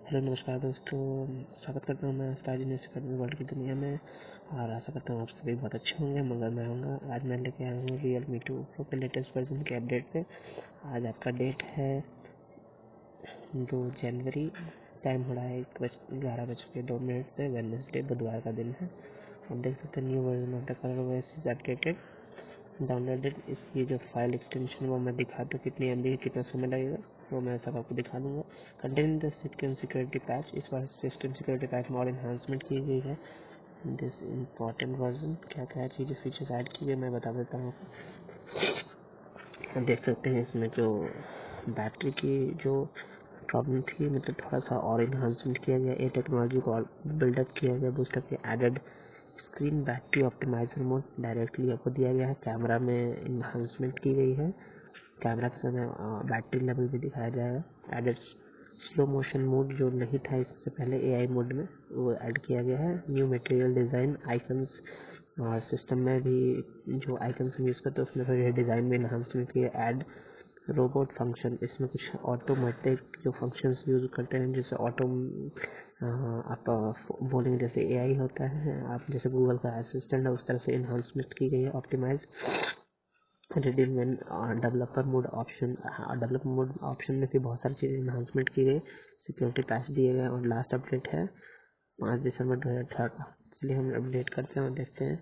Hello नमस्कार दोस्तों, स्वागत करता हूँ मैं स्टार वर्ल्ड की दुनिया में। और आशा करता हूँ आप सभी बहुत अच्छे होंगे, मगर मैं होंगे। आज मैं लेके आया हूँ रियलमी 2 प्रो के लेटेस्ट वर्जन के अपडेट पे। आज आपका डेट है 2 जनवरी। टाइम हो रहा है 11:02 पे। वेडनेसडे बुधवार का दिन है। आप देख सकते हैं new version of the ColorOS is updated downloaded. इसकी जो फाइल एक्सटेंशन वो मैं दिखा दूँ कितनी MB है, कितना समय लगेगा, वो मैं सब आपको दिखा दूंगा। Contain the system security patch, इस बार सिस्टम सिक्योरिटी पैच में और इन्हांसमेंट की गई है। दिस इम्पोर्टेंट वर्जन क्या क्या चीज़ें फीचर्स ऐड की गई मैं बता देता हूँ। आप देख सकते हैं इसमें जो बैटरी की जो प्रॉब्लम थी, मतलब थोड़ा सा और इन्हांसमेंट किया गया। ये टेक्नोलॉजी को और बिल्डअप किया गया, बूस्टअप किया। Added screen battery optimizer mode directly आपको दिया गया है। कैमरा में इन्हांसमेंट की गई है, कैमरा के समय बैटरी लेवल भी दिखाया जाएगा। एडेड स्लो मोशन मोड जो नहीं था इससे पहले AI मोड में, वो ऐड किया गया है। न्यू मटेरियल डिज़ाइन आइकन्स और सिस्टम में भी जो आइकन्स यूज़ करते हैं उसमें फिर डिज़ाइन में इन्हांसमेंट किया। ऐड रोबोट फंक्शन, इसमें कुछ ऑटोमेटिक जो फंक्शंस यूज करते हैं, जैसे आप बोलेंगे जैसे AI होता है, आप जैसे गूगल का असिस्टेंट है, उस तरह से इन्हांसमेंट की गई है। Optimize developer mode option, developer mode option में भी बहुत सारी चीज़ें इन्हांसमेंट की गई। सिक्योरिटी पैच दिए गए और लास्ट अपडेट है 5 दिसंबर 2018 का। इसलिए हम अपडेट करते हैं और देखते हैं